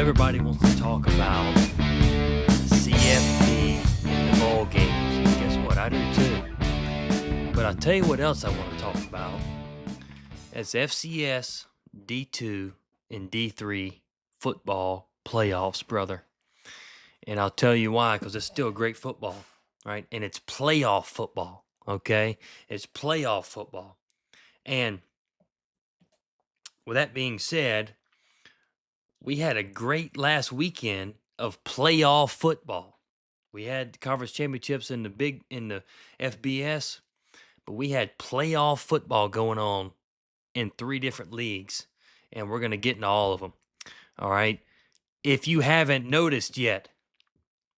everybody wants to talk about CFP and the bowl games. Guess what? I do too. But I'll tell you what else I want to talk about. It's FCS, D2, and D3 football playoffs, brother. And I'll tell you why, because it's still great football, right? And it's playoff football, okay? It's playoff football. And with that being said, we had a great last weekend of playoff football. We had conference championships in the FBS, but we had playoff football going on in 3 different leagues, and we're going to get into all of them. All right. If you haven't noticed yet,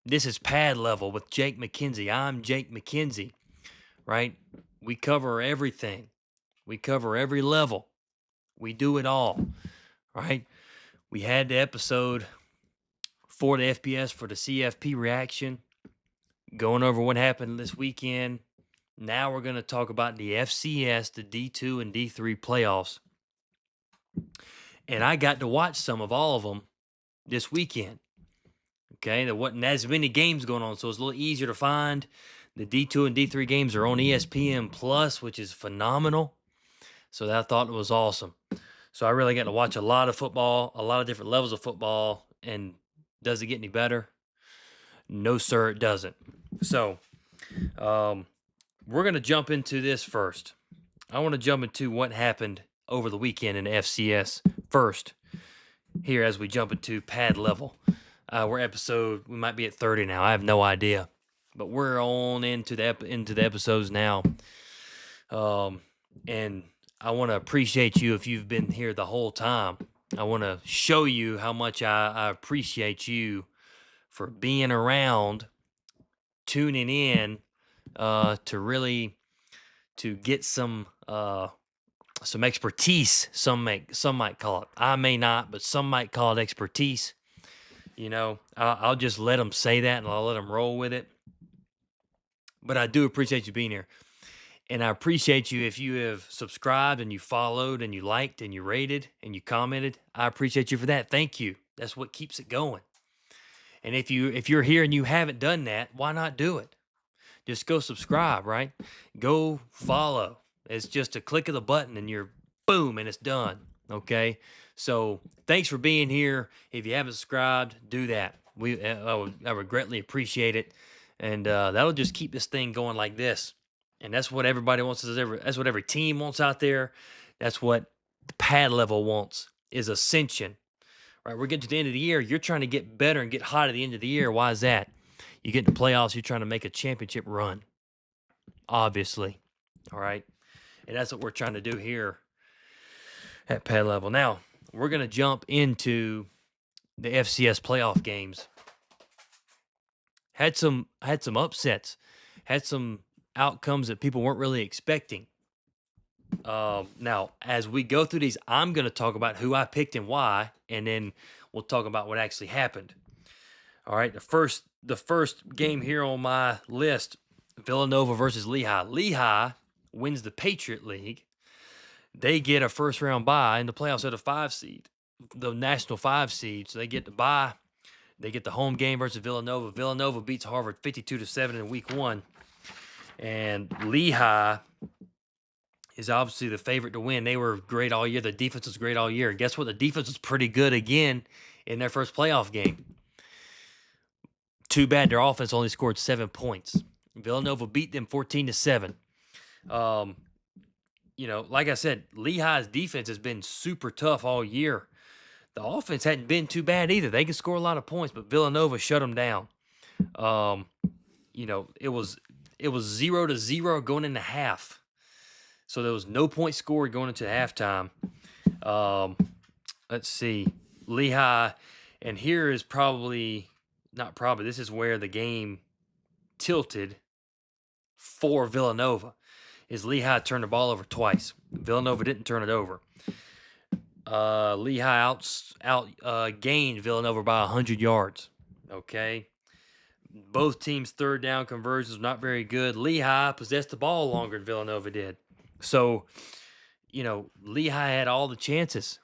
this is Pad Level with Jake McKenzie. I'm Jake McKenzie, right? We cover everything. We cover every level. We do it all, right? We had the episode for the FBS for the CFP reaction, going over what happened this weekend. Now we're going to talk about the FCS, the D2 and D3 playoffs. And I got to watch some of all of them this weekend. Okay, there wasn't as many games going on, so it's a little easier to find. The D2 and D3 games are on ESPN Plus, which is phenomenal. So I thought it was awesome. So I really got to watch a lot of football, a lot of different levels of football. And does it get any better? No, sir, it doesn't. So we're going to jump into this first. I want to jump into what happened over the weekend in the FCS first here as we jump into Pad Level. We might be at 30 now. I have no idea. But we're on into the episodes now. And I want to appreciate you if you've been here the whole time. I want to show you how much I appreciate you for being around, tuning in, to get some expertise. Some might call it. I may not, but some might call it expertise. You know, I'll just let them say that and I'll let them roll with it. But I do appreciate you being here. And I appreciate you if you have subscribed and you followed and you liked and you rated and you commented. I appreciate you for that. Thank you. That's what keeps it going. And if you're here and you haven't done that, why not do it? Just go subscribe, right? Go follow. It's just a click of the button and you're boom and it's done. Okay? So thanks for being here. If you haven't subscribed, do that. I would greatly appreciate it. And that'll just keep this thing going like this. And that's what everybody wants. That's what every team wants out there. That's what the Pad Level wants, is ascension. Right? We're getting to the end of the year. You're trying to get better and get hot at the end of the year. Why is that? You get in the playoffs, you're trying to make a championship run. Obviously. All right? And that's what we're trying to do here at Pad Level. Now, we're going to jump into the FCS playoff games. Had some upsets. Had some outcomes that people weren't really expecting. Now, as we go through these, I'm going to talk about who I picked and why, and then we'll talk about what actually happened. All right, the first game here on my list, Villanova versus Lehigh. Lehigh wins the Patriot League. They get a first-round bye in the playoffs at a 5 seed, the national 5 seed, so they get the bye. They get the home game versus Villanova. Villanova beats Harvard 52-7 in week 1. And Lehigh is obviously the favorite to win. They were great all year. The defense was great all year. Guess what? The defense was pretty good again in their first playoff game. Too bad their offense only scored 7 points. Villanova beat them 14-7. Like I said, Lehigh's defense has been super tough all year. The offense hadn't been too bad either. They can score a lot of points, but Villanova shut them down. It was 0-0 going into half. So there was no point scored going into halftime. Let's see. Lehigh, and here is this is where the game tilted for Villanova, is Lehigh turned the ball over twice. Villanova didn't turn it over. Lehigh gained Villanova by 100 yards. Okay. Both teams' third down conversions were not very good. Lehigh possessed the ball longer than Villanova did. So, Lehigh had all the chances.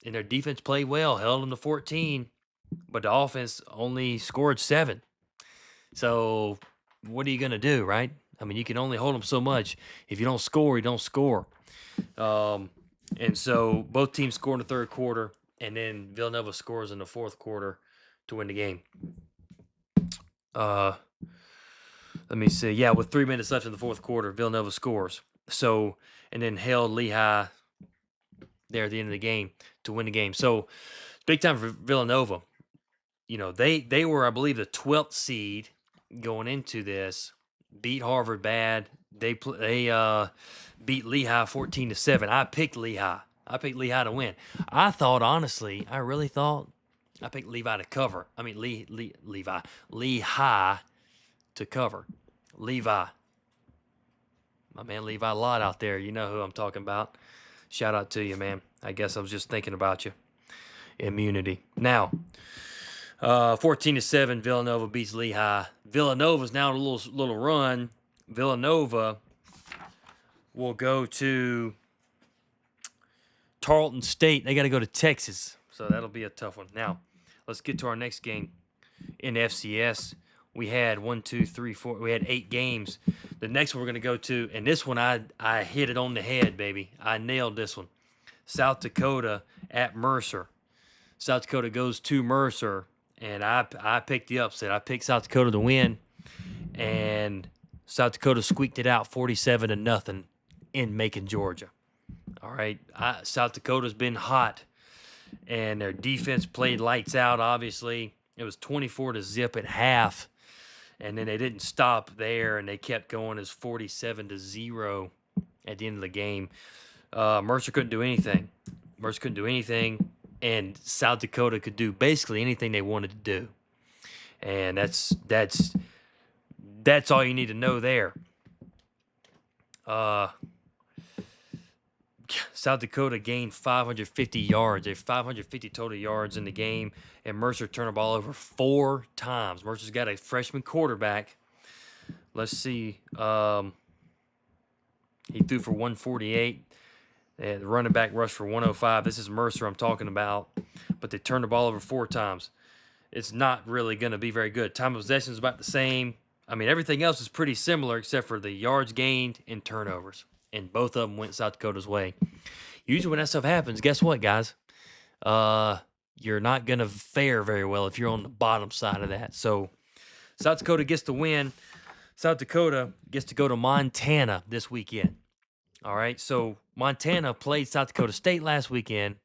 And their defense played well, held them to 14, but the offense only scored 7. So what are you going to do, right? I mean, you can only hold them so much. If you don't score, you don't score. And so both teams score in the third quarter, and then Villanova scores in the fourth quarter to win the game. Let me see. Yeah, with 3 minutes left in the fourth quarter, Villanova scores. So, and then held Lehigh there at the end of the game to win the game. So, big time for Villanova. You know, they were, I believe, the 12th seed going into this. Beat Harvard bad. They beat Lehigh 14-7. I picked Lehigh. I picked Lehigh to win. I thought, honestly, I really thought I picked Lehigh to cover. I mean, Lehigh to cover. Levi. My man Levi Lott out there. You know who I'm talking about. Shout out to you, man. I guess I was just thinking about you. Immunity. Now, 14-7, Villanova beats Lehigh. Villanova's now on a little run. Villanova will go to Tarleton State. They got to go to Texas, so that'll be a tough one. Now, let's get to our next game in FCS. We had 1, 2, 3, 4. We had 8 games. The next one we're going to go to, and this one I hit it on the head, baby. I nailed this one. South Dakota at Mercer. South Dakota goes to Mercer, and I picked the upset. I picked South Dakota to win, and South Dakota squeaked it out 47-0 in Macon, Georgia. All right, South Dakota's been hot, and their defense played lights out. Obviously, it was 24-0 at half. And then they didn't stop there, and they kept going as 47-0 at the end of the game. Mercer couldn't do anything. And South Dakota could do basically anything they wanted to do. And that's all you need to know there. South Dakota gained 550 yards. They have 550 total yards in the game, and Mercer turned the ball over 4 times. Mercer's got a freshman quarterback. Let's see. He threw for 148. The running back rushed for 105. This is Mercer I'm talking about, but they turned the ball over 4 times. It's not really going to be very good. Time of possession is about the same. I mean, everything else is pretty similar except for the yards gained and turnovers. And both of them went South Dakota's way. Usually when that stuff happens, guess what, guys? You're not going to fare very well if you're on the bottom side of that. So South Dakota gets the win. South Dakota gets to go to Montana this weekend. All right, so Montana played South Dakota State last weekend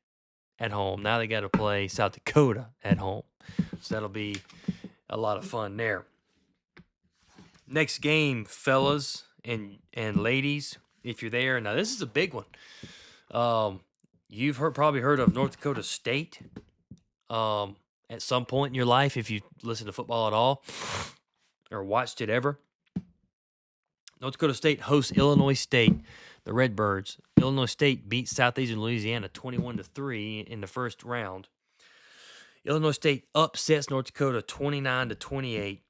at home. Now they got to play South Dakota at home. So that'll be a lot of fun there. Next game, fellas and ladies, if you're there. Now, this is a big one. You've probably heard of North Dakota State at some point in your life, if you listen to football at all or watched it ever. North Dakota State hosts Illinois State, the Redbirds. Illinois State beat Southeastern Louisiana 21-3 in the first round. Illinois State upsets North Dakota 29-28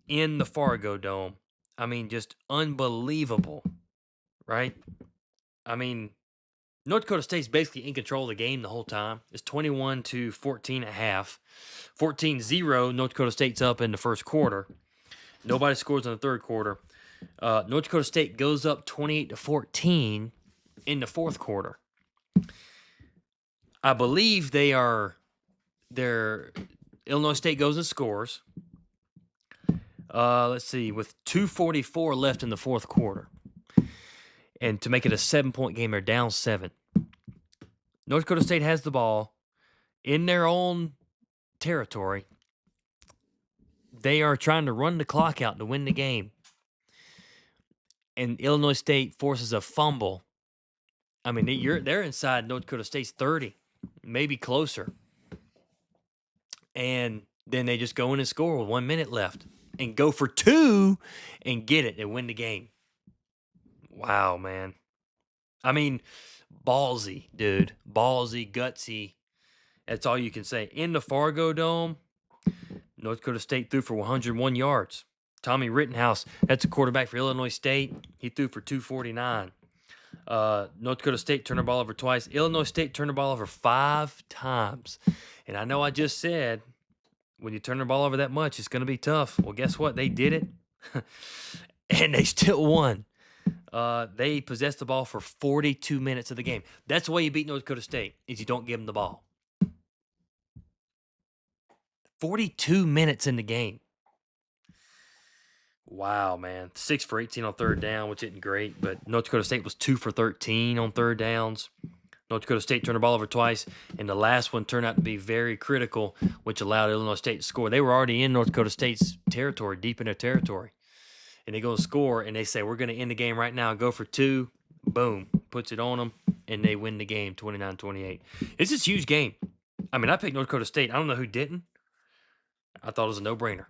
in the Fargo Dome. I mean, just unbelievable, right? I mean, North Dakota State's basically in control of the game the whole time. It's 21-14 at half. 14-0, North Dakota State's up in the first quarter. Nobody scores in the third quarter. North Dakota State goes up 28-14 in the fourth quarter. I believe Illinois State goes and scores. Let's see, with 2:44 left in the fourth quarter. And to make it a 7-point game, they're down 7. North Dakota State has the ball in their own territory. They are trying to run the clock out to win the game. And Illinois State forces a fumble. I mean, they're inside North Dakota State's 30, maybe closer. And then they just go in and score with 1 minute left and go for 2 and get it and win the game. Wow, man. I mean, ballsy, dude. Ballsy, gutsy. That's all you can say. In the Fargo Dome, North Dakota State threw for 101 yards. Tommy Rittenhouse, that's a quarterback for Illinois State. He threw for 249. North Dakota State turned the ball over twice. Illinois State turned the ball over 5 times. And I know I just said when you turn the ball over that much, it's going to be tough. Well, guess what? They did it, and they still won. They possessed the ball for 42 minutes of the game. That's the way you beat North Dakota State, is you don't give them the ball. 42 minutes in the game. Wow, man. 6 for 18 on third down, which isn't great, but North Dakota State was 2 for 13 on third downs. North Dakota State turned the ball over twice, and the last one turned out to be very critical, which allowed Illinois State to score. They were already in North Dakota State's territory, deep in their territory. And they go to score, and they say, we're going to end the game right now, go for 2. Boom. Puts it on them, and they win the game 29-28. It's this huge game. I mean, I picked North Dakota State. I don't know who didn't. I thought it was a no-brainer.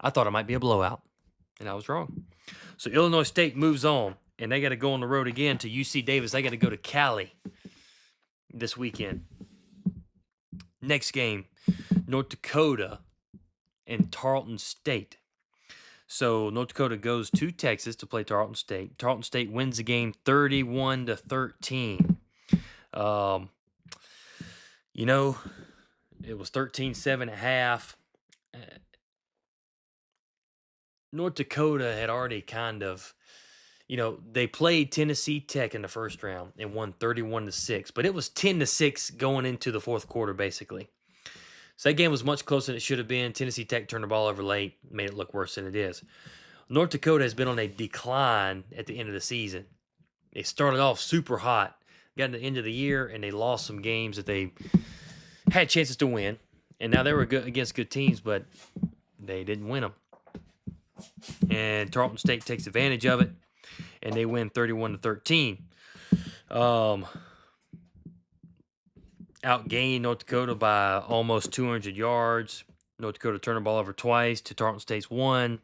I thought it might be a blowout, and I was wrong. So Illinois State moves on, and they got to go on the road again to UC Davis. They got to go to Cali this weekend. Next game, North Dakota and Tarleton State. So North Dakota goes to Texas to play Tarleton State. Tarleton State wins the game 31-13. You know, it was 13-7 at half. North Dakota had already kind of, they played Tennessee Tech in the first round and won 31-6, but it was 10-6 going into the fourth quarter, basically. So that game was much closer than it should have been. Tennessee Tech turned the ball over late, made it look worse than it is. North Dakota has been on a decline at the end of the season. They started off super hot, got to the end of the year, and they lost some games that they had chances to win. And now they were good against good teams, but they didn't win them. And Tarleton State takes advantage of it, and they win 31-13. Outgained North Dakota by almost 200 yards. North Dakota turned the ball over twice to Tarleton State's 1.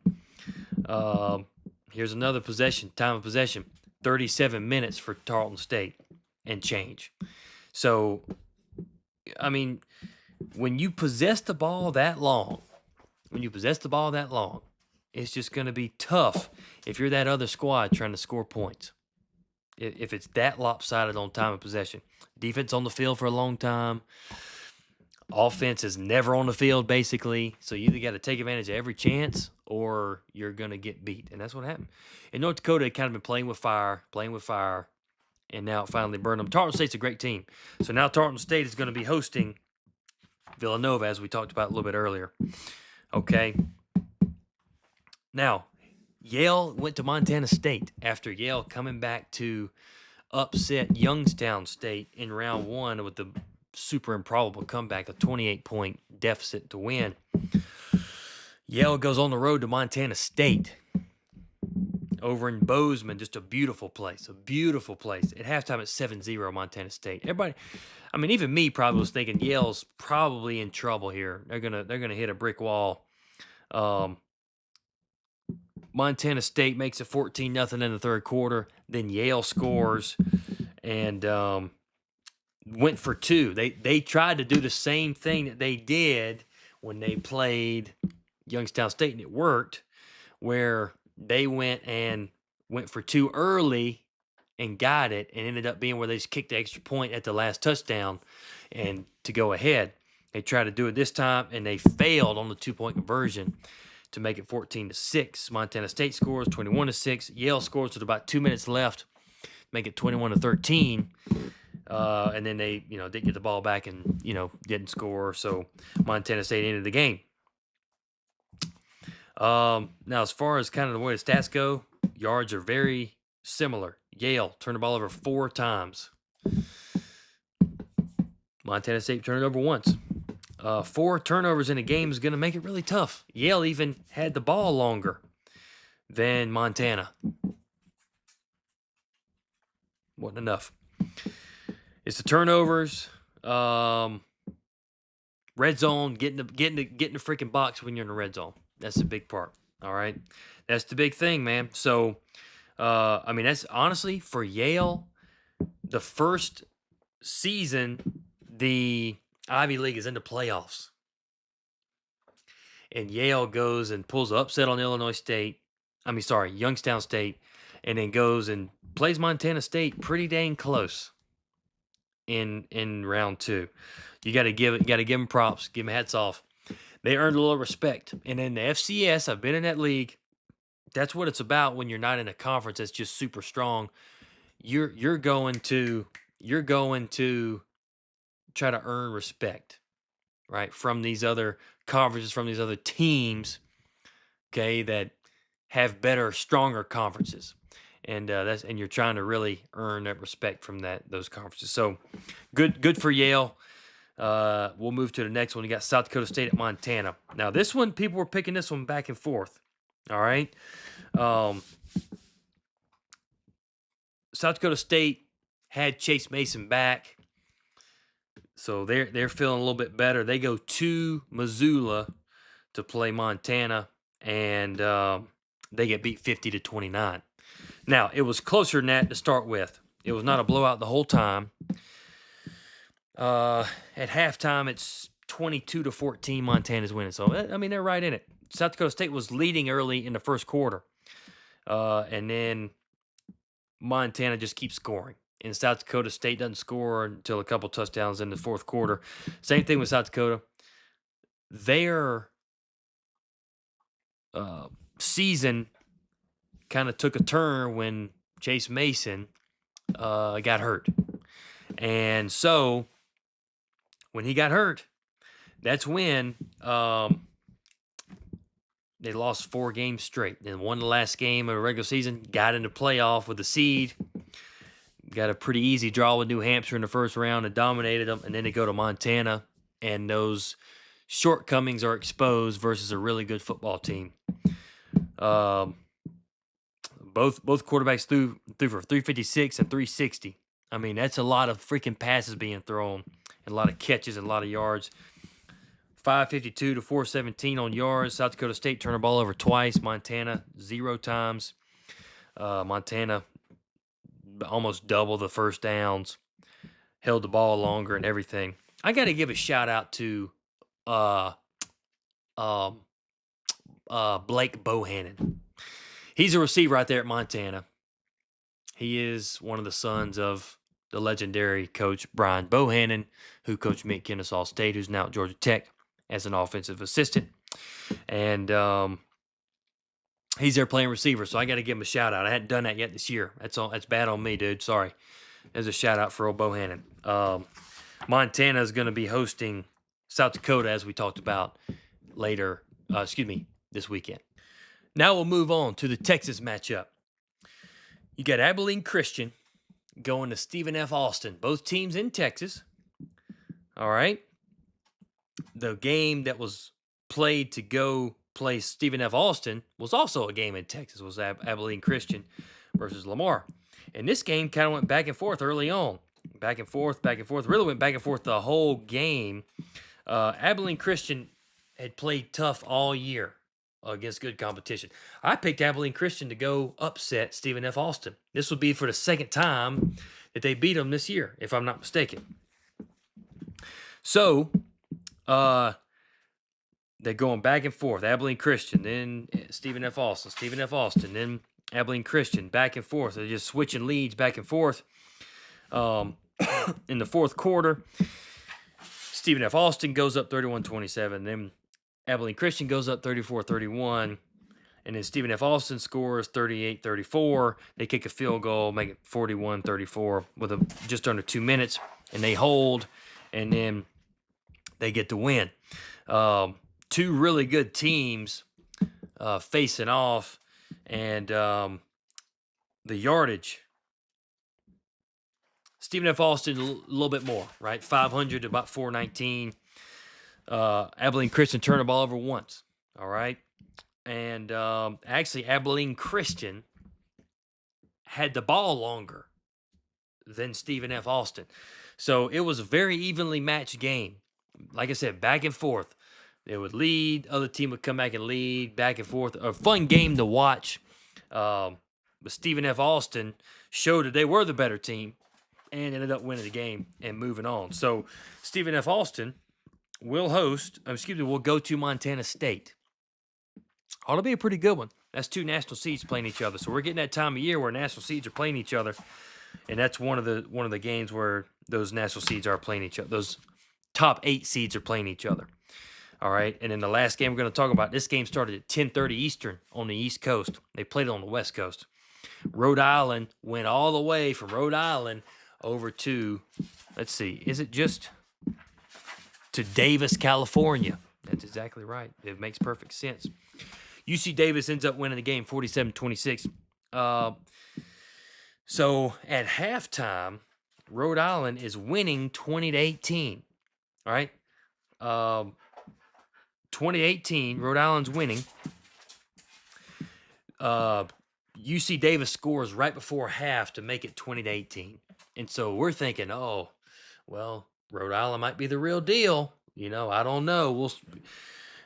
Here's another possession, time of possession, 37 minutes for Tarleton State and change. So, I mean, when you possess the ball that long, it's just going to be tough if you're that other squad trying to score points. If it's that lopsided on time of possession. Defense on the field for a long time. Offense is never on the field, basically. So you either got to take advantage of every chance or you're going to get beat. And that's what happened. In North Dakota, they kind of been playing with fire, and now it finally burned them. Tarleton State's a great team. So now Tarleton State is going to be hosting Villanova, as we talked about a little bit earlier. Okay. Now, Yale went to Montana State after Yale coming back to upset Youngstown State in round 1 with the super improbable comeback, a 28-point deficit to win. Yale goes on the road to Montana State over in Bozeman, just a beautiful place. At halftime, it's 7-0 Montana State. Everybody, I mean, even me probably was thinking Yale's probably in trouble here. They're gonna hit a brick wall. Montana State makes it 14-0 in the third quarter. Then Yale scores and went for 2. They tried to do the same thing that they did when they played Youngstown State, and it worked, where they went for 2 early and got it, and ended up being where they just kicked the extra point at the last touchdown and to go ahead. They tried to do it this time, and they failed on the 2-point conversion to make it 14-6. Montana State scores 21-6. Yale scores with about 2 minutes left, make it 21-13. And then they, didn't get the ball back and, didn't score. So Montana State ended the game. Now, as far as kind of the way the stats go, yards are very similar. Yale turned the ball over 4 times. Montana State turned it over once. 4 turnovers in a game is going to make it really tough. Yale even had the ball longer than Montana. Wasn't enough. It's the turnovers, red zone, getting the freaking box when you're in the red zone. That's the big part. All right, that's the big thing, man. So, I mean, that's honestly for Yale, the first season the Ivy League is in the playoffs, and Yale goes and pulls an upset on Youngstown State, and then goes and plays Montana State pretty dang close in round 2. You got to give them props, give them hats off. They earned a little respect. And in the FCS, I've been in that league. That's what it's about when you're not in a conference that's just super strong. You're going to try to earn respect, right, from these other conferences, from these other teams, okay, that have better, stronger conferences. And you're trying to really earn that respect from those conferences. So good for Yale. We'll move to the next one. You got South Dakota State at Montana. Now, this one, people were picking this one back and forth. All right. South Dakota State had Chase Mason back, so they're feeling a little bit better. They go to Missoula to play Montana, and they get beat 50-29. Now, it was closer than that to start with. It was not a blowout the whole time. At halftime, it's 22-14. Montana's winning. So, I mean, they're right in it. South Dakota State was leading early in the first quarter. And then Montana just keeps scoring. And South Dakota State doesn't score until a couple touchdowns in the fourth quarter. Same thing with South Dakota. Their season kind of took a turn when Chase Mason got hurt. And so when he got hurt, that's when they lost 4 games straight. Then won the last game of the regular season, got into playoff with a seed, got a pretty easy draw with New Hampshire in the first round and dominated them. And then they go to Montana, and those shortcomings are exposed versus a really good football team. Both quarterbacks threw for 356 and 360. I mean, that's a lot of freaking passes being thrown, and a lot of catches and a lot of yards. 552 to 417 on yards. South Dakota State turned the ball over twice. Montana 0 times. Montana almost double the first downs. Held the ball longer and everything. I got to give a shout out to Blake Bohannon. He's a receiver out there at Montana. He is one of the sons of the legendary coach Brian Bohannon, who coached me at Kennesaw State, who's now at Georgia Tech as an offensive assistant. And he's there playing receiver, so I got to give him a shout-out. I hadn't done that yet this year. That's bad on me, dude. Sorry. There's a shout-out for old Bohannon. Montana is going to be hosting South Dakota, as we talked about this weekend. Now we'll move on to the Texas matchup. You got Abilene Christian going to Stephen F. Austin. Both teams in Texas. All right. The game that was played to go play Stephen F. Austin was also a game in Texas. It was Abilene Christian versus Lamar. And this game kind of went back and forth early on. Back and forth. Really went back and forth the whole game. Abilene Christian had played tough all year against good competition. I picked Abilene Christian to go upset Stephen F. Austin. This would be for the second time that they beat them this year, if I'm not mistaken. So, they're going back and forth. Abilene Christian, then Stephen F. Austin, then Abilene Christian, back and forth. They're just switching leads back and forth. In the fourth quarter, Stephen F. Austin goes up 31-27. Then Abilene Christian goes up 34-31. And then Stephen F. Austin scores 38-34. They kick a field goal, make it 41-34 with just under 2 minutes. And they hold, and then they get the win. Two really good teams facing off. And the yardage, Stephen F. Austin a little bit more, right? 500 to about 419. Abilene Christian turned the ball over once, all right? And actually, Abilene Christian had the ball longer than Stephen F. Austin. So it was a very evenly matched game. Like I said, back and forth. They would lead, other team would come back and lead, back and forth. A fun game to watch. But Stephen F. Austin showed that they were the better team and ended up winning the game and moving on. So Stephen F. Austin will go to Montana State Ought to be a pretty good one. That's two national seeds playing each other. So we're getting that time of year where national seeds are playing each other, and that's one of the games where those national seeds are playing each other. Those top 8 seeds are playing each other. All right, and then the last game we're going to talk about. This game started at 10:30 Eastern on the East Coast. They played it on the West Coast. Rhode Island went all the way from Rhode Island over to, let's see, is it just to Davis, California? That's exactly right. It makes perfect sense. UC Davis ends up winning the game 47-26. So at halftime, Rhode Island is winning 20-18. All right. 2018, Rhode Island's winning. UC Davis scores right before half to make it 20-18. And so we're thinking, oh, well, Rhode Island might be the real deal. I don't know. What's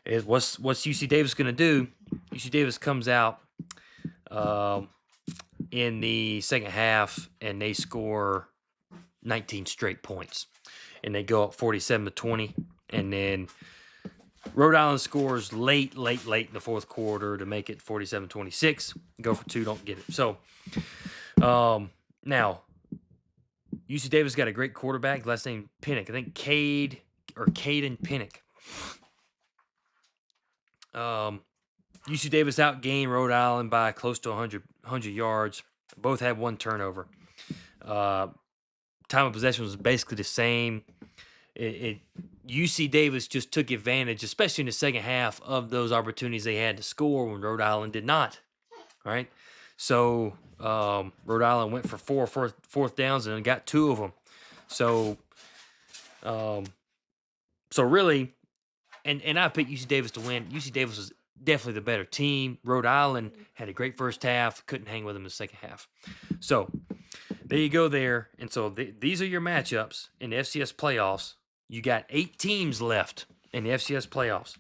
UC Davis going to do? UC Davis comes out in the second half, and they score 19 straight points. And they go up 47-20. And then Rhode Island scores late in the fourth quarter to make it 47-26. Go for 2, don't get it. So, now, UC Davis got a great quarterback, last name Pinnock. I think Caden Pinnock. UC Davis outgained Rhode Island by close to 100 yards. Both had 1 turnover. Time of possession was basically the same. UC Davis just took advantage, especially in the second half, of those opportunities they had to score when Rhode Island did not. All right, so Rhode Island went for fourth downs and got 2 of them. So really, and I picked UC Davis to win. UC Davis was definitely the better team. Rhode Island had a great first half, couldn't hang with them in the second half. So there you go there. And so these are your matchups in the FCS playoffs. You got 8 teams left in the FCS playoffs.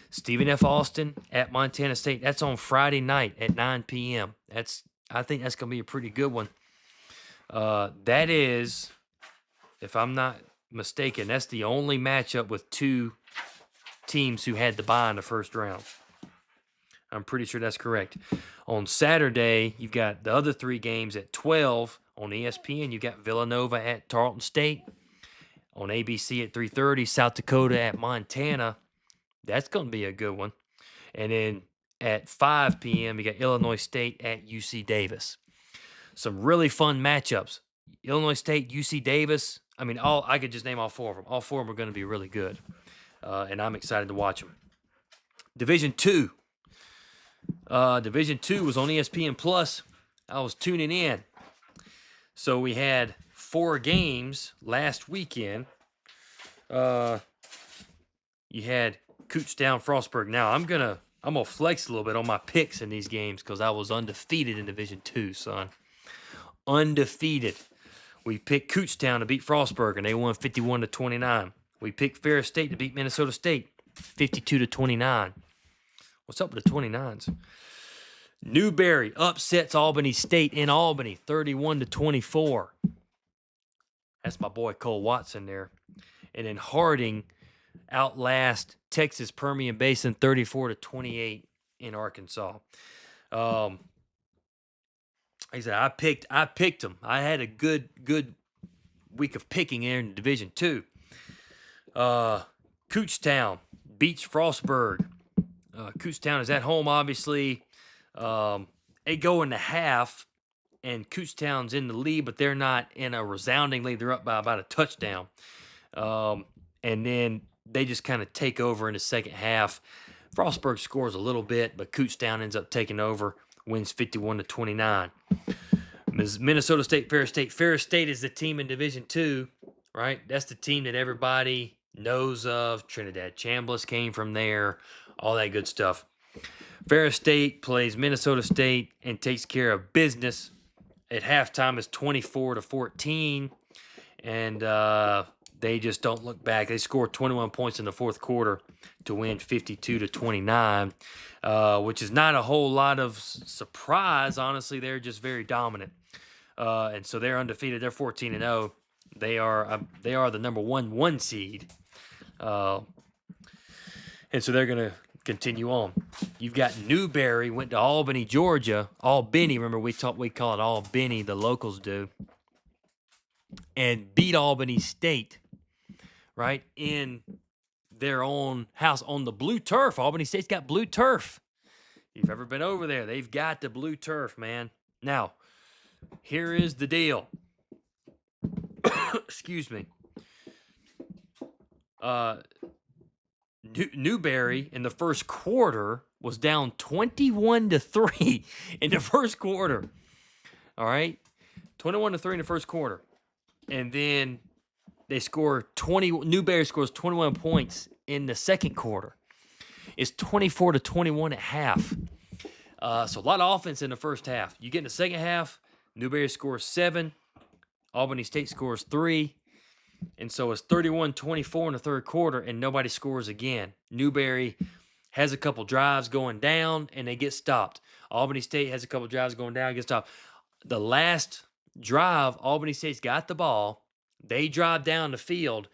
Stephen F. Austin at Montana State. That's on Friday night at 9 p.m. I think that's going to be a pretty good one. That is, if I'm not mistaken, that's the only matchup with 2 teams who had to bye in the first round. I'm pretty sure that's correct. On Saturday, you've got the other 3 games at 12 on ESPN. You've got Villanova at Tarleton State. On ABC at 3:30, South Dakota at Montana. That's going to be a good one. And then at 5 p.m., you got Illinois State at UC Davis. Some really fun matchups. Illinois State, UC Davis. I mean, I could just name all 4 of them. All 4 of them are going to be really good. And I'm excited to watch them. Division 2. Division 2 was on ESPN Plus. I was tuning in. So we had 4 games last weekend. You had Kutztown, Frostburg. Now I'm gonna flex a little bit on my picks in these games because I was undefeated in Division 2, son. Undefeated. We picked Kutztown to beat Frostburg, and they won 51-29. We picked Ferris State to beat Minnesota State, 52-29. What's up with the 29s? Newberry upsets Albany State in Albany, 31-24. That's my boy Cole Watson there. And then Harding outlast Texas Permian Basin 34-28 in Arkansas. Like I said, I picked them. I had a good week of picking there in Division 2. Kutztown beats Frostburg. Kutztown is at home, obviously. They go in the half, and Kutztown's in the lead, but they're not in a resounding lead. They're up by about a touchdown. And then they just kind of take over in the second half. Frostburg scores a little bit, but Kutztown ends up taking over, wins 51-29. Minnesota State, Ferris State. Ferris State is the team in Division 2, right? That's the team that everybody knows of. Trinidad Chambliss came from there, all that good stuff. Ferris State plays Minnesota State and takes care of business. At halftime, it's 24-14, and they just don't look back. They scored 21 points in the fourth quarter to win 52-29, which is not a whole lot of surprise. Honestly, they're just very dominant, and so they're undefeated. They're 14-0. They are the number one seed, and so they're gonna continue on. You've got Newberry went to Albany, Georgia. Albany, remember we call it Albany, the locals do, and beat Albany State, right, in their own house on the blue turf. Albany State's got blue turf. If you've ever been over there, they've got the blue turf, man. Now, here is the deal. Excuse me. Newberry in the first quarter was down 21-3 in the first quarter. All right, 21-3 in the first quarter, and then they score 20. Newberry scores 21 points in the second quarter. It's 24-21 at half. So a lot of offense in the first half. You get in the second half, Newberry scores 7, Albany State scores 3. And so it's 31-24 in the third quarter, and nobody scores again. Newberry has a couple drives going down, and they get stopped. Albany State has a couple drives going down, gets stopped. The last drive, Albany State's got the ball. They drive down the field.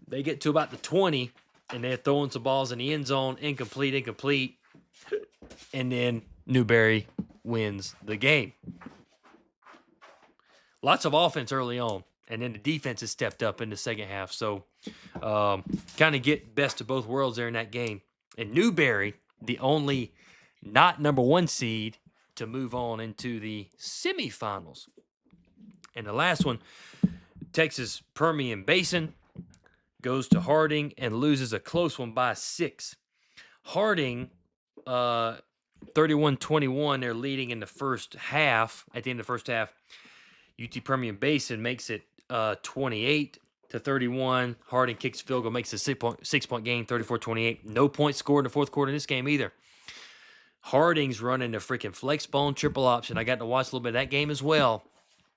They get to about the 20, and they're throwing some balls in the end zone, incomplete. And then Newberry wins the game. Lots of offense early on. And then the defense has stepped up in the second half. So kind of get best of both worlds there in that game. And Newberry, the only not number 1 seed to move on into the semifinals. And the last one, Texas Permian Basin goes to Harding and loses a close one by 6. Harding, 31-21, they're leading in the first half. At the end of the first half, UT Permian Basin makes it 28-31. Harding kicks a field goal, makes a 6-point game, 34-28. No points scored in the fourth quarter in this game either. Harding's running the freaking flex bone triple option. I got to watch a little bit of that game as well,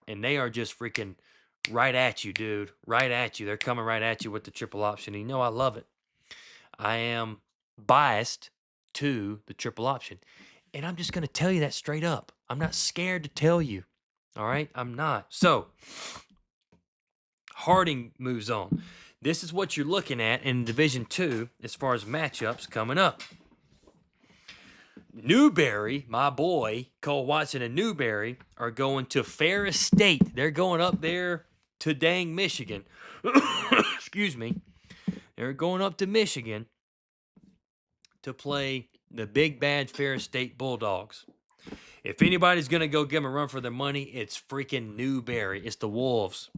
and they are just freaking right at you, dude. Right at you. They're coming right at you with the triple option. And you know I love it. I am biased to the triple option, and I'm just going to tell you that straight up. I'm not scared to tell you. All right? I'm not. So, Harding moves on. This is what you're looking at in Division II as far as matchups coming up. Newberry, my boy, Cole Watson and Newberry, are going to Ferris State. They're going up there to dang Michigan. Excuse me. They're going up to Michigan to play the big bad Ferris State Bulldogs. If anybody's going to go give them a run for their money, it's freaking Newberry. It's the Wolves.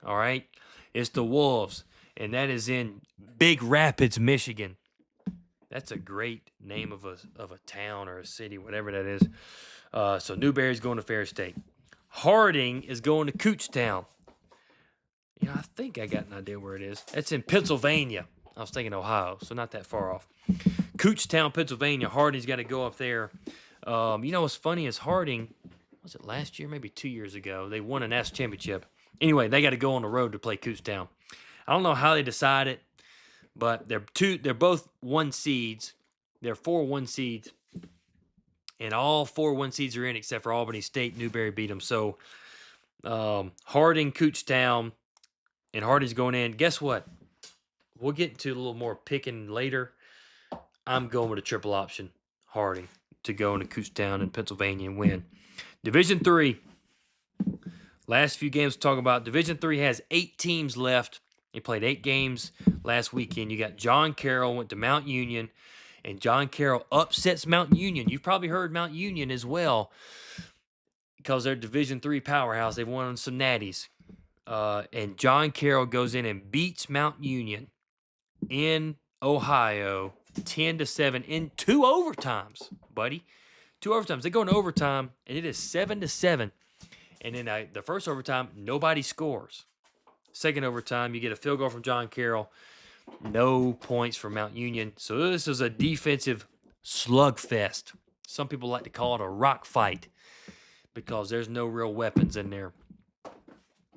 All right? It's the Wolves. And that is in Big Rapids, Michigan. That's a great name of a town or a city, whatever that is. So Newberry's going to Ferris State. Harding is going to Kutztown. You know, I think I got an idea where it is. That's in Pennsylvania. I was thinking Ohio, so not that far off. Kutztown, Pennsylvania. Harding's got to go up there. You know what's funny is Harding, was it last year, maybe 2 years ago, they won a national championship. Anyway, they got to go on the road to play Kutztown. I don't know how they decide it, but they're both 1 seeds. They're 4 1 seeds, and all 4 1 seeds are in except for Albany State. Newberry beat them. So Harding, Kutztown, and Harding's going in. Guess what? We'll get into a little more picking later. I'm going with a triple option, Harding, to go into Kutztown in Pennsylvania and win. Division III. Last few games to talk about. Division III has 8 teams left. They played 8 games last weekend. You got John Carroll went to Mount Union, and John Carroll upsets Mount Union. You've probably heard Mount Union as well because they're Division III powerhouse. They've won some natties. And John Carroll goes in and beats Mount Union in Ohio 10-7 in 2 overtimes, buddy. 2 overtimes. They go into overtime, and it is 7-7. And then the first overtime, nobody scores. Second overtime, you get a field goal from John Carroll. No points for Mount Union. So this is a defensive slugfest. Some people like to call it a rock fight because there's no real weapons in there.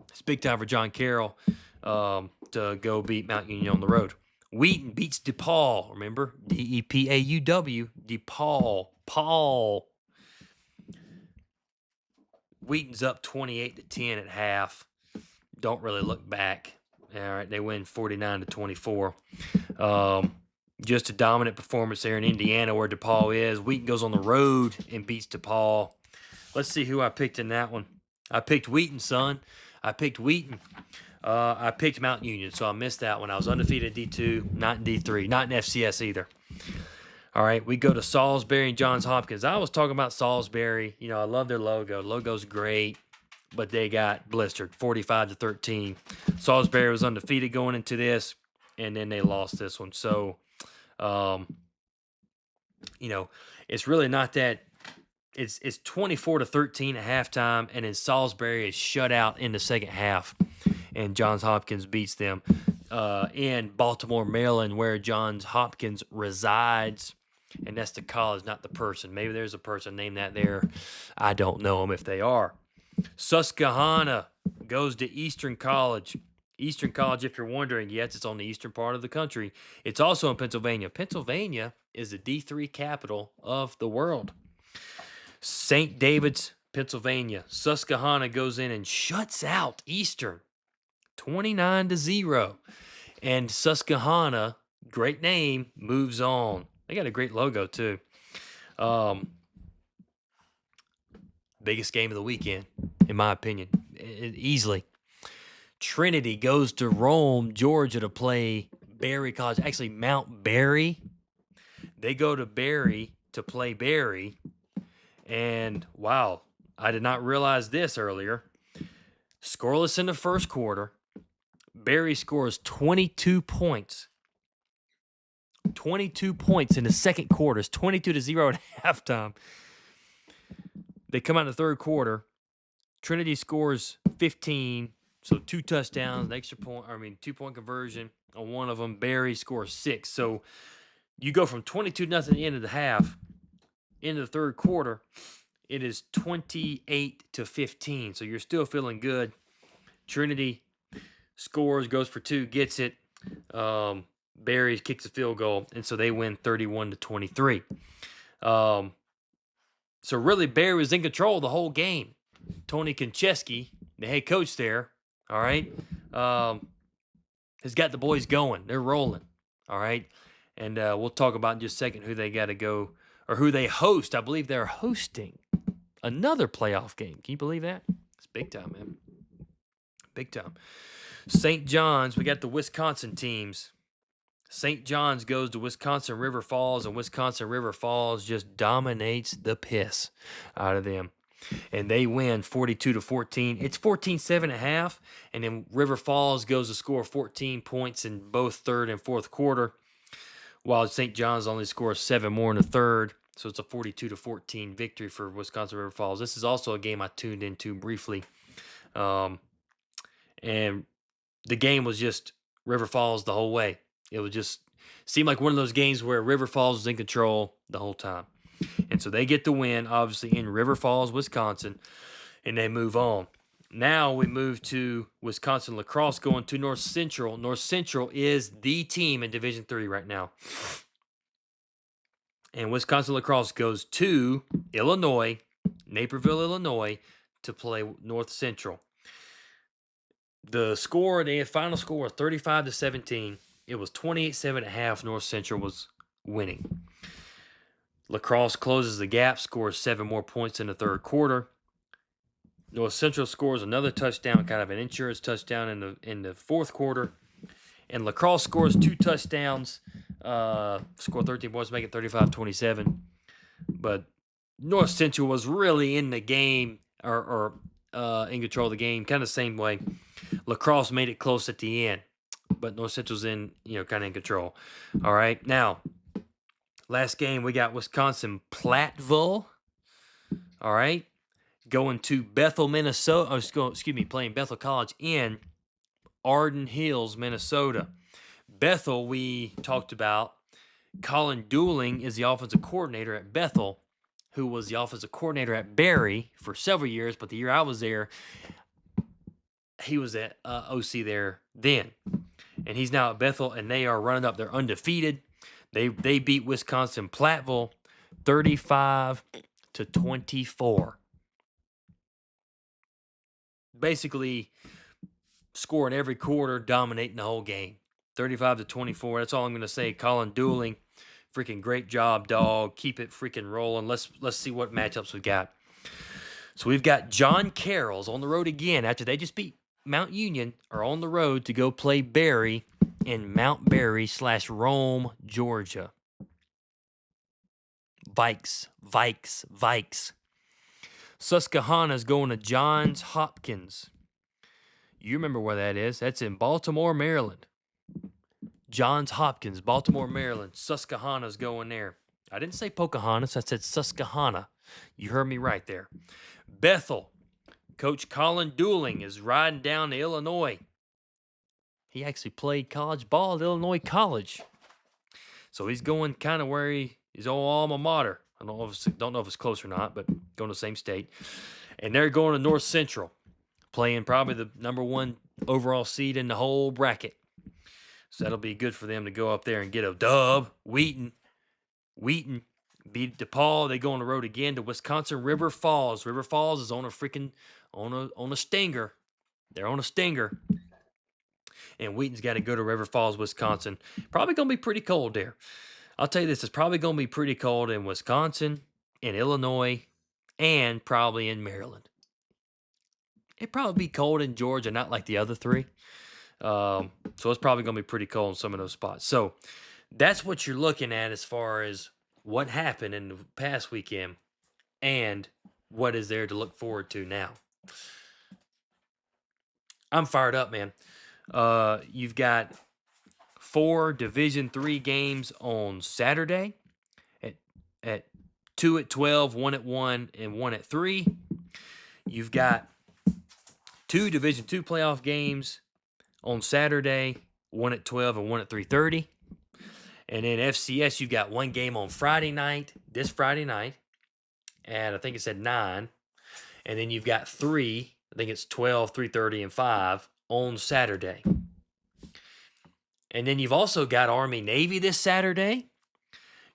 It's big time for John Carroll to go beat Mount Union on the road. Wheaton beats DePaul. Remember? D-E-P-A-U-W. DePaul. Paul. Wheaton's up 28-10 at half. Don't really look back. All right, they win 49-24. Just a dominant performance there in Indiana where DePaul is. Wheaton goes on the road and beats DePaul. Let's see who I picked in that one. I picked Wheaton, son. I picked Wheaton. I picked Mount Union, so I missed that one. I was undefeated in D2, not in D3, not in FCS either. All right, we go to Salisbury and Johns Hopkins. I was talking about Salisbury. You know, I love their logo. The logo's great, but they got blistered, 45-13. Salisbury was undefeated going into this, and then they lost this one. So, you know, it's really not that. It's 24-13 at halftime, and then Salisbury is shut out in the second half, and Johns Hopkins beats them in Baltimore, Maryland, where Johns Hopkins resides, and that's the college, not the person. Maybe there's a person named that there. I don't know them if they are. Susquehanna goes to Eastern College. Eastern College, if you're wondering, yes, it's on the eastern part of the country. It's also in Pennsylvania. Pennsylvania is the D3 capital of the world. St. David's, Pennsylvania. Susquehanna goes in and shuts out Eastern 29-0. And Susquehanna, great name, moves on. They got a great logo, too. Biggest game of the weekend, in my opinion, easily. Trinity goes to Rome, Georgia to play Berry College. Actually, Mount Berry. They go to Berry to play Berry. And, wow, I did not realize this earlier. Scoreless in the first quarter. Berry scores 22 points. 22 points in the second quarter. It's 22-0 at halftime. They come out in the third quarter. Trinity scores 15, so 2 touchdowns, an extra point, 2-point conversion on one of them. Berry scores 6. So you go from 22-0 at the end of the half into the third quarter. It is 28-15. So you're still feeling good. Trinity scores, goes for 2, gets it. Berry kicks a field goal, and so they win 31-23. So really, Berry was in control the whole game. Tony Konchesky, the head coach there, all right, has got the boys going. They're rolling, all right? And we'll talk about in just a second who they got to go or who they host. I believe they're hosting another playoff game. Can you believe that? It's big time, man. Big time. St. John's, we got the Wisconsin teams. St. John's goes to Wisconsin River Falls, and Wisconsin River Falls just dominates the piss out of them. And they win 42-14. It's 14-7 at half, and then River Falls goes to score 14 points in both third and fourth quarter, while St. John's only scores 7 more in the third. So it's a 42-14 victory for Wisconsin River Falls. This is also a game I tuned into briefly. And the game was just River Falls the whole way. It would just seem like one of those games where River Falls was in control the whole time. And so they get the win, obviously, in River Falls, Wisconsin, and they move on. Now we move to Wisconsin La Crosse going to North Central. North Central is the team in Division III right now. And Wisconsin La Crosse goes to Illinois, Naperville, Illinois, to play North Central. The final score was 35-17. It was 28-7 at half. North Central was winning. La Crosse closes the gap, scores 7 more points in the third quarter. North Central scores another touchdown, kind of an insurance touchdown in the fourth quarter. And La Crosse scores 2 touchdowns, score 13 points, make it 35-27. But North Central was really in the game or in control of the game, kind of the same way. La Crosse made it close at the end, but North Central's kind of in control. All right, now, last game, we got Wisconsin Platteville, all right, going to Bethel, Minnesota. Playing Bethel College in Arden Hills, Minnesota. Bethel, we talked about. Colin Dooling is the offensive coordinator at Bethel, who was the offensive coordinator at Berry for several years, but the year I was there, he was at OC there then. And he's now at Bethel, and they are running up. They're undefeated. They beat Wisconsin Platteville 35-24. Basically scoring every quarter, dominating the whole game. 35-24. That's all I'm going to say. Colin Dooling, freaking great job, dog. Keep it freaking rolling. Let's see what matchups we got. So we've got John Carroll's on the road again after they just beat Mount Union, are on the road to go play Berry in Mount Berry / Rome, Georgia. Vikes. Susquehanna's going to Johns Hopkins. You remember where that is. That's in Baltimore, Maryland. Johns Hopkins, Baltimore, Maryland. Susquehanna's going there. I didn't say Pocahontas. I said Susquehanna. You heard me right there. Bethel. Coach Colin Dooling is riding down to Illinois. He actually played college ball at Illinois College. So he's going kind of where his old alma mater. I don't know if it's close or not, but going to the same state. And they're going to North Central, playing probably the number 1 overall seed in the whole bracket. So that'll be good for them to go up there and get a dub. Wheaton beat DePaul. They go on the road again to Wisconsin River Falls. River Falls is on a freaking on a stinger. They're on a stinger. And Wheaton's got to go to River Falls, Wisconsin. Probably going to be pretty cold there. I'll tell you this, it's probably going to be pretty cold in Wisconsin, in Illinois, and probably in Maryland. It'd probably be cold in Georgia, not like the other 3. So it's probably going to be pretty cold in some of those spots. So that's what you're looking at as far as what happened in the past weekend and what is there to look forward to now. I'm fired up, man. You've got 4 Division III games on Saturday at 2 at 12, 1 at 1, and 1 at 3. You've got 2 Division II playoff games on Saturday, 1 at 12 and 1 at 3:30. And then FCS, you've got 1 game on Friday night, this Friday night, and I think it's at 9. And then you've got 3, I think it's 12, 3:30, and 5 on Saturday. And then you've also got Army-Navy this Saturday.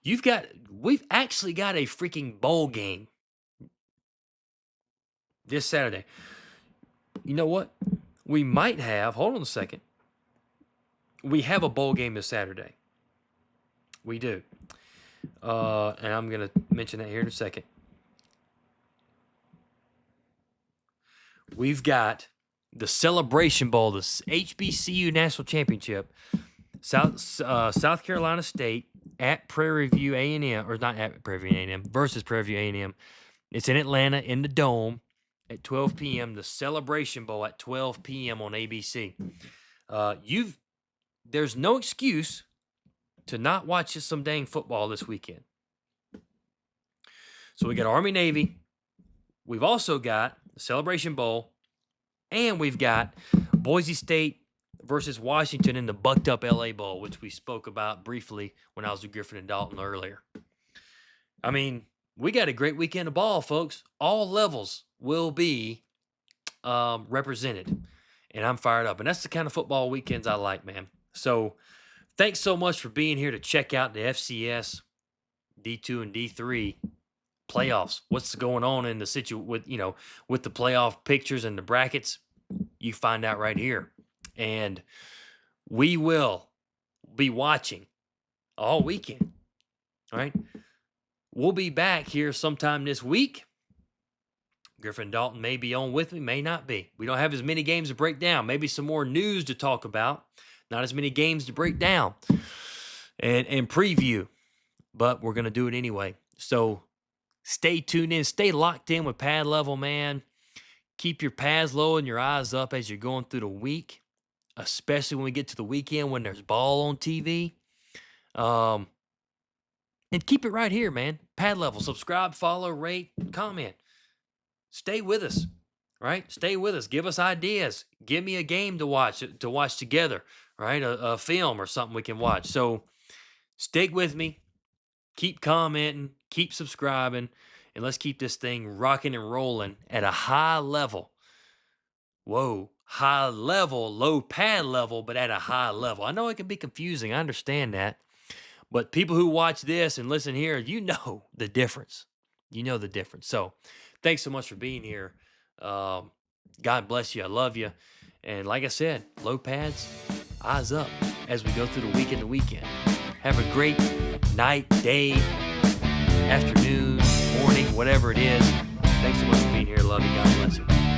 We've actually got a freaking bowl game this Saturday. You know what? We might have, hold on a second. We have a bowl game this Saturday. We do. And I'm going to mention that here in a second. We've got the Celebration Bowl, the HBCU National Championship, South Carolina State at Prairie View A&M, or not at Prairie View A&M, versus Prairie View A&M. It's in Atlanta in the Dome at 12 p.m. The Celebration Bowl at 12 p.m. on ABC. There's no excuse to not watch some dang football this weekend. So we got Army-Navy. We've also got the Celebration Bowl, and we've got Boise State versus Washington in the Bucked Up LA Bowl, which we spoke about briefly when I was with Griffin and Dalton earlier. I mean, we got a great weekend of ball, folks. All levels will be represented, and I'm fired up. And that's the kind of football weekends I like, man. So thanks so much for being here to check out the FCS D2 and D3 playoffs. What's going on in the with the playoff pictures and the brackets? You find out right here. And we will be watching all weekend. All right. We'll be back here sometime this week. Griffin Dalton may be on with me, may not be. We don't have as many games to break down. Maybe some more news to talk about. Not as many games to break down and preview. But we're going to do it anyway. So stay tuned in. Stay locked in with Pad Level, man. Keep your pads low and your eyes up as you're going through the week, especially when we get to the weekend when there's ball on TV. And keep it right here, man. Pad Level. Subscribe, follow, rate, comment. Stay with us, right? Stay with us. Give us ideas. Give me a game to watch together, right? A film or something we can watch. So stick with me. Keep commenting. Keep subscribing. And let's keep this thing rocking and rolling at a high level. Whoa, high level, low pad level, but at a high level. I know it can be confusing. I understand that. But people who watch this and listen here, you know the difference. You know the difference. So thanks so much for being here. God bless you. I love you. And like I said, low pads, eyes up as we go through the weekend. Have a great night, day, afternoon, morning, whatever it is. Thanks so much for being here. Love you. God bless you.